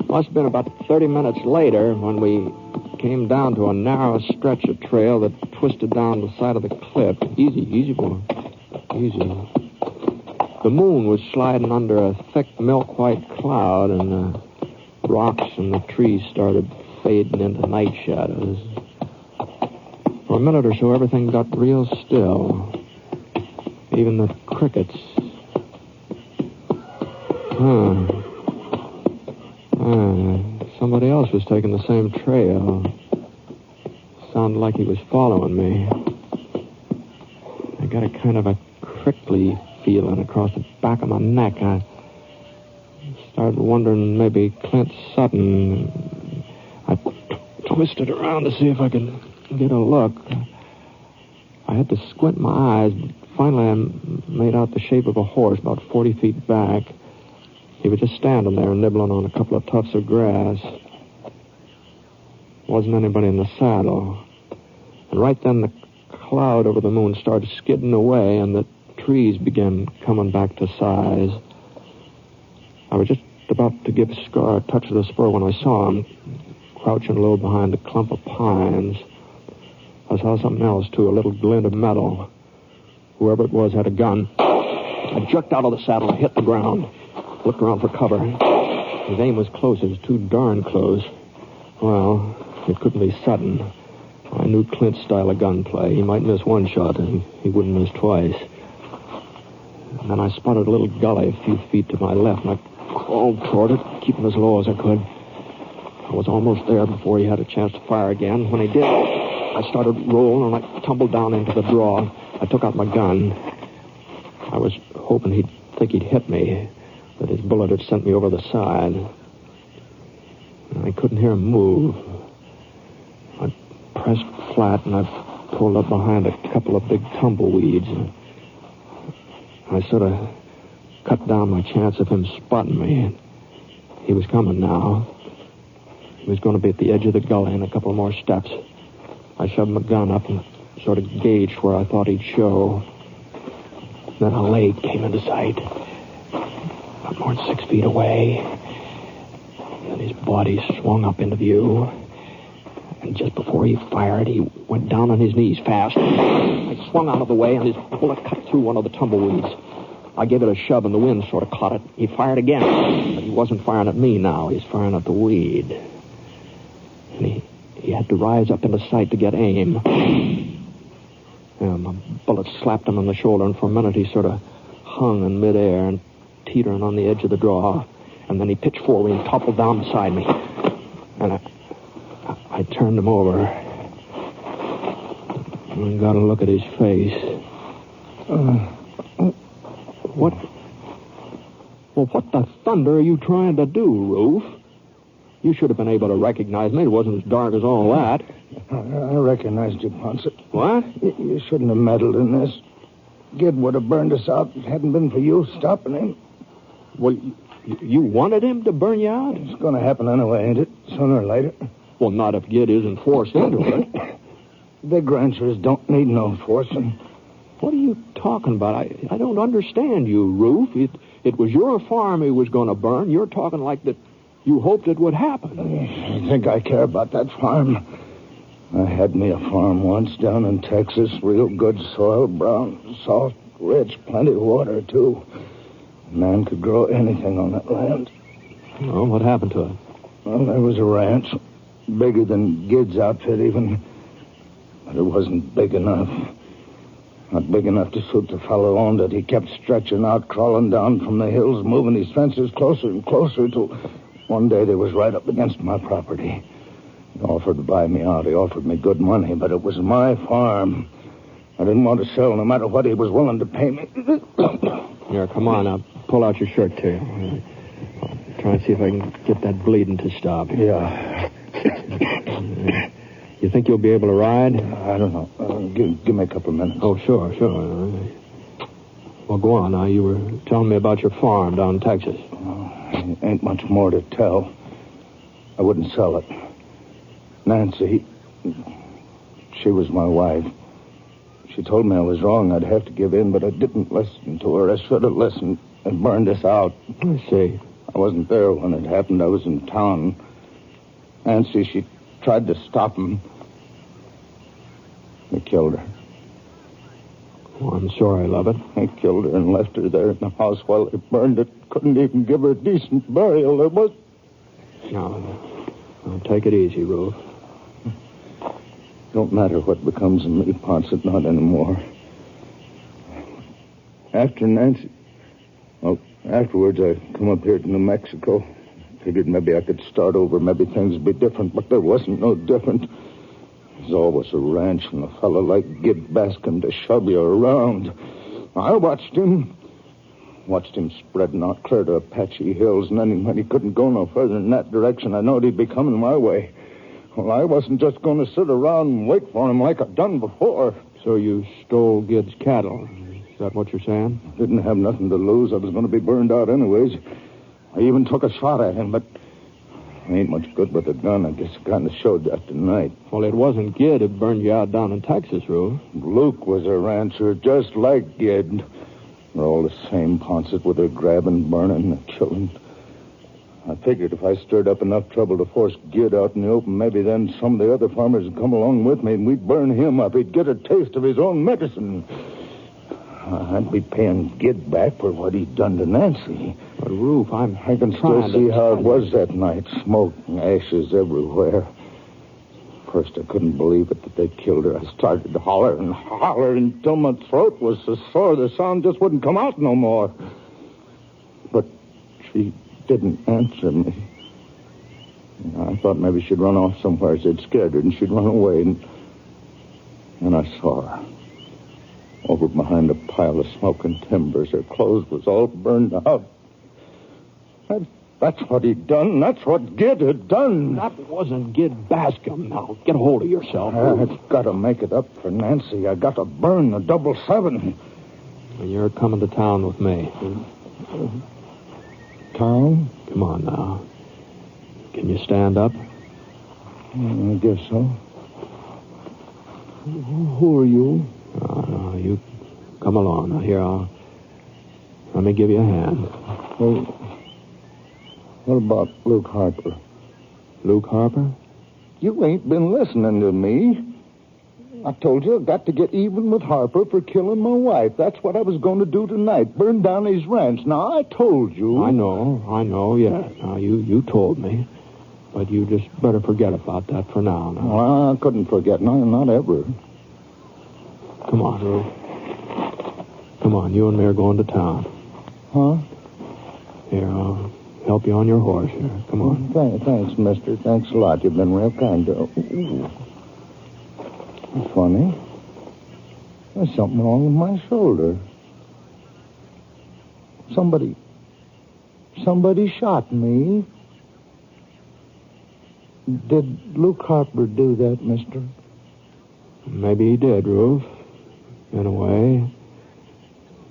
Must have been about 30 minutes later when we came down to a narrow stretch of trail that twisted down the side of the cliff. Easy, boy. Easy. The moon was sliding under a thick milk-white cloud, and the rocks and the trees started fading into night shadows. For a minute or so, everything got real still. Even the crickets. Somebody else was taking the same trail. Sounded like he was following me. I got a kind of a prickly feeling across the back of my neck. I started wondering maybe Clint Sutton. I twisted around to see if I could get a look. I had to squint my eyes. Finally, I made out the shape of a horse about 40 feet back. He was just standing there nibbling on a couple of tufts of grass. Wasn't anybody in the saddle. And right then the cloud over the moon started skidding away, and the trees began coming back to size. I was just about to give Scar a touch of the spur when I saw him, crouching low behind a clump of pines. I saw something else, too, a little glint of metal. Whoever it was had a gun. I jerked out of the saddle and hit the ground. Looked around for cover. His aim was close. It was too darn close. Well, it couldn't be Sutton. I knew Clint's style of gunplay. He might miss one shot, and he wouldn't miss twice. And then I spotted a little gully a few feet to my left, and I crawled toward it, keeping as low as I could. I was almost there before he had a chance to fire again. When he did, I started rolling, and I tumbled down into the draw. I took out my gun. I was hoping he'd think he'd hit me, that his bullet had sent me over the side. I couldn't hear him move. I pressed flat, and I pulled up behind a couple of big tumbleweeds. I sort of cut down my chance of him spotting me. He was coming now. He was going to be at the edge of the gully in a couple more steps. I shoved my gun up and sort of gauged where I thought he'd show. Then a leg came into sight. Not more than 6 feet away. Then his body swung up into view. And just before he fired, he went down on his knees fast. I swung out of the way, and his bullet cut through one of the tumbleweeds. I gave it a shove, and the wind sort of caught it. He fired again, but he wasn't firing at me now. He was firing at the weed. And he had to rise up into sight to get aim. My bullet slapped him on the shoulder, and for a minute he sort of hung in midair and teetering on the edge of the draw. And then he pitched forward and toppled down beside me. And I turned him over. And got a look at his face. What? Well, what the thunder are you trying to do, Roof? You should have been able to recognize me. It wasn't as dark as all that. I recognized you, Ponsit. What? You shouldn't have meddled in this. Gid would have burned us out if it hadn't been for you stopping him. Well, you wanted him to burn you out? It's going to happen anyway, ain't it? Sooner or later. Well, not if Gid isn't forced into it. Big ranchers don't need no forcing. What are you talking about? I don't understand you, Roof. It was your farm he was going to burn. You're talking like that you hoped it would happen. You think I care about that farm? I had me a farm once down in Texas. Real good soil, brown, soft, rich, plenty of water, too. A man could grow anything on that land. Oh, what happened to it? Well, there was a ranch. Bigger than Gid's outfit, even. But it wasn't big enough. Not big enough to suit the fellow who owned it. He kept stretching out, crawling down from the hills, moving his fences closer and closer till one day they was right up against my property. He offered to buy me out. He offered me good money, but it was my farm. I didn't want to sell no matter what he was willing to pay me. Here, come on. I'll pull out your shirt, too. I'll try and see if I can get that bleeding to stop. Yeah. You think you'll be able to ride? I don't know. Give me a couple of minutes. Oh, sure. Well, go on now. You were telling me about your farm down in Texas. Ain't much more to tell. I wouldn't sell it. Nancy, she was my wife. She told me I was wrong. I'd have to give in, but I didn't listen to her. I should have listened and burned us out. I see. I wasn't there when it happened. I was in town. Nancy, she tried to stop him. He killed her. Oh, I'm sorry, Lovett. I killed her and left her there in the house while they burned it. Couldn't even give her a decent burial. There was... Now, take it easy, Ruth. Don't matter what becomes of me, Ponsit, not anymore. After Nancy... Well, afterwards I come up here to New Mexico. Figured maybe I could start over. Maybe things would be different, but there wasn't no different. There's always a ranch and a fellow like Gid Bascom to shove you around. I watched him spreading out clear to Apache Hills, and then when he couldn't go no further in that direction, I knowed he'd be coming my way. Well, I wasn't just going to sit around and wait for him like I'd done before. So you stole Gid's cattle. Is that what you're saying? Didn't have nothing to lose. I was going to be burned out anyways. I even took a shot at him, but I ain't much good with a gun. I guess I kind of showed that tonight. Well, it wasn't Gid who burned you out down in Texas, Ruth. Luke was a rancher, just like Gid. They're all the same, Ponsit, with their grabbing, burning, and killing. I figured if I stirred up enough trouble to force Gid out in the open, maybe then some of the other farmers would come along with me and we'd burn him up. He'd get a taste of his own medicine. I'd be paying Gid back for what he'd done to Nancy. But, Ruth, I can still see how it was that night. Smoke and ashes everywhere. First, I couldn't believe it that they killed her. I started to holler until my throat was so sore the sound just wouldn't come out no more. But she didn't answer me. I thought maybe she'd run off somewhere. I'd scared her, and she'd run away. And I saw her. Over behind a pile of smoking timbers. Her clothes was all burned out. That's what he'd done. That's what Gid had done. That wasn't Gid Bascom. Now, get a hold of yourself. I've got to make it up for Nancy. I got to burn the Double 7. And you're coming to town with me. Town? Come on now. Can you stand up? I guess so. Who are you? You come along. Now, here, let me give you a hand. Well, what about Luke Harper? Luke Harper? You ain't been listening to me. I told you I got to get even with Harper for killing my wife. That's what I was going to do tonight, burn down his ranch. Now, I told you. I know, yeah. Now, you told me. But you just better forget about that for now. Well, I couldn't forget. No, not ever. Come on, Ruth. Come on, you and me are going to town. Huh? Here, I'll help you on your horse here. Come on. Thanks, mister. Thanks a lot. You've been real kind to... Funny. There's something wrong with my shoulder. Somebody shot me. Did Luke Harper do that, mister? Maybe he did, Ruth. In a way.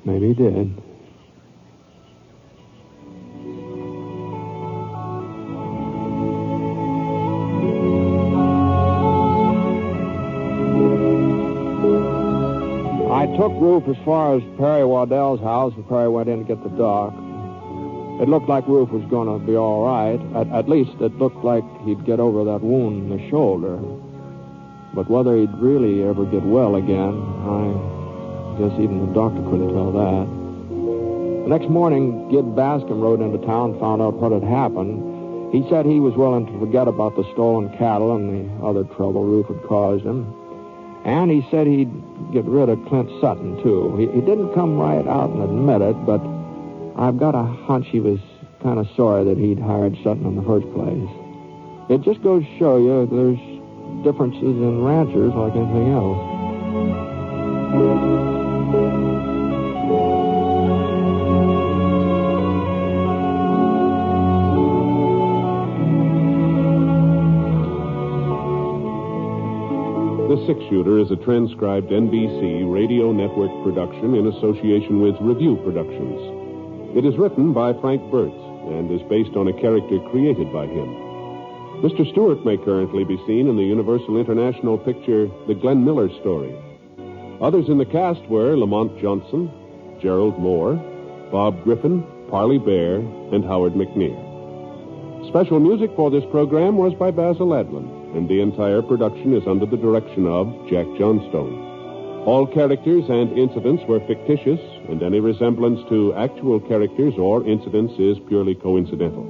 Maybe he did. I took Ruth as far as Perry Waddell's house, and Perry went in to get the doc. It looked like Ruth was going to be all right. At least it looked like he'd get over that wound in the shoulder. But whether he'd really ever get well again, I guess even the doctor couldn't tell that. The next morning, Gid Bascom rode into town, found out what had happened. He said he was willing to forget about the stolen cattle and the other trouble Ruth had caused him. And he said he'd get rid of Clint Sutton, too. He didn't come right out and admit it, but I've got a hunch he was kind of sorry that he'd hired Sutton in the first place. It just goes to show you there's differences in ranchers like anything else. The Six Shooter is a transcribed NBC Radio Network production in association with Review Productions. It is written by Frank Burt and is based on a character created by him. Mr. Stewart may currently be seen in the Universal International picture The Glenn Miller Story. Others in the cast were Lamont Johnson, Gerald Moore, Bob Griffin, Parley Bear, and Howard McNear. Special music for this program was by Basil Adlin, and the entire production is under the direction of Jack Johnstone. All characters and incidents were fictitious, and any resemblance to actual characters or incidents is purely coincidental.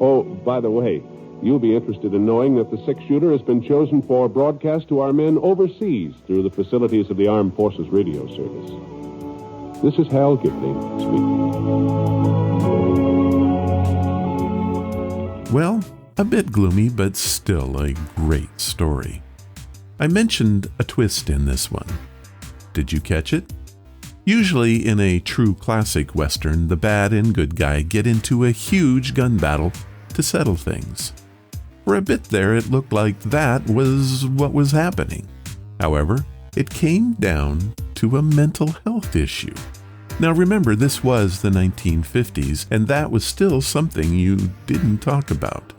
Oh, by the way, you'll be interested in knowing that the six-shooter has been chosen for broadcast to our men overseas through the facilities of the Armed Forces Radio Service. This is Hal Gibney speaking. Well, a bit gloomy, but still a great story. I mentioned a twist in this one. Did you catch it? Usually in a true classic Western, the bad and good guy get into a huge gun battle to settle things. For a bit there, it looked like that was what was happening. However, it came down to a mental health issue. Now remember, this was the 1950s, and that was still something you didn't talk about.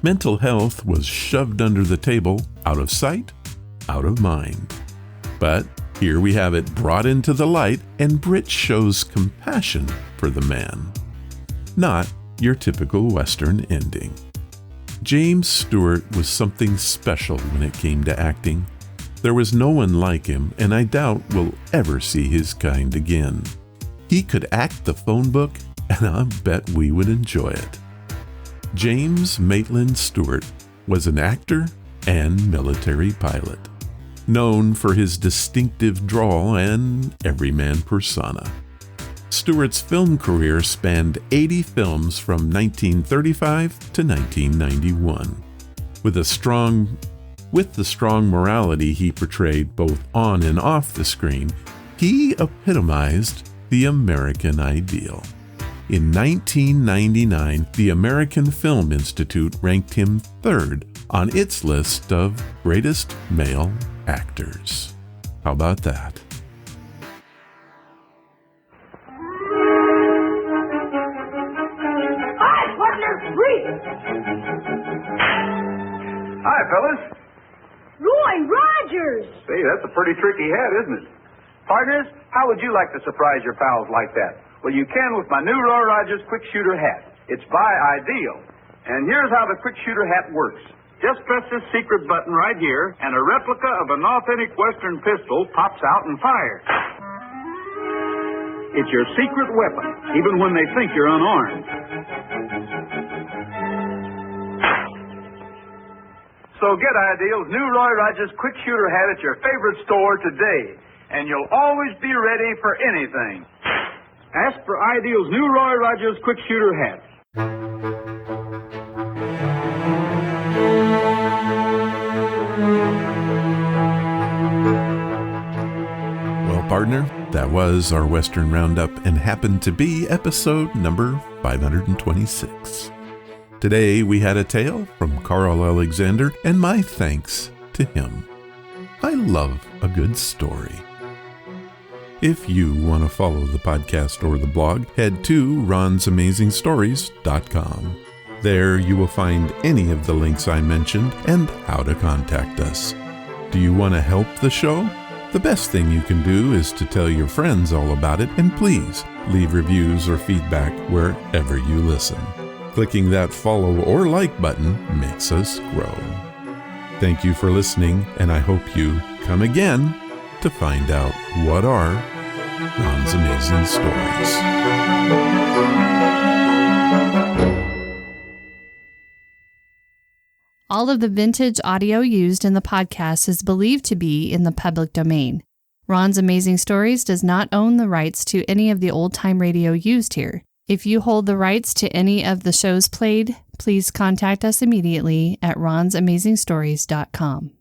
Mental health was shoved under the table, out of sight, out of mind. But here we have it brought into the light, and Britt shows compassion for the man. Not your typical Western ending. James Stewart was something special when it came to acting. There was no one like him, and I doubt we'll ever see his kind again. He could act the phone book, and I bet we would enjoy it. James Maitland Stewart was an actor and military pilot, known for his distinctive drawl and everyman persona. Stewart's film career spanned 80 films from 1935 to 1991. With the strong morality he portrayed both on and off the screen, he epitomized the American ideal. In 1999, the American Film Institute ranked him third on its list of greatest male actors. How about that? Hi, partner, Britt. Hi, fellas. Roy Rogers. See, that's a pretty tricky hat, isn't it? Partners, how would you like to surprise your pals like that? Well, you can with my new Roy Rogers Quick Shooter hat. It's by Ideal. And here's how the Quick Shooter hat works. Just press this secret button right here, and a replica of an authentic Western pistol pops out and fires. It's your secret weapon, even when they think you're unarmed. So get Ideal's new Roy Rogers Quick Shooter hat at your favorite store today, and you'll always be ready for anything. Ask for Ideal's new Roy Rogers Quick Shooter hat. Well, partner, that was our Western Roundup and happened to be episode number 526. Today we had a tale from Carl Alexander, and my thanks to him. I love a good story. If you want to follow the podcast or the blog, head to ronsamazingstories.com. There you will find any of the links I mentioned and how to contact us. Do you want to help the show? The best thing you can do is to tell your friends all about it, and please leave reviews or feedback wherever you listen. Clicking that follow or like button makes us grow. Thank you for listening, and I hope you come again to find out what are Ron's Amazing Stories. All of the vintage audio used in the podcast is believed to be in the public domain. Ron's Amazing Stories does not own the rights to any of the old-time radio used here. If you hold the rights to any of the shows played, please contact us immediately at ronsamazingstories.com.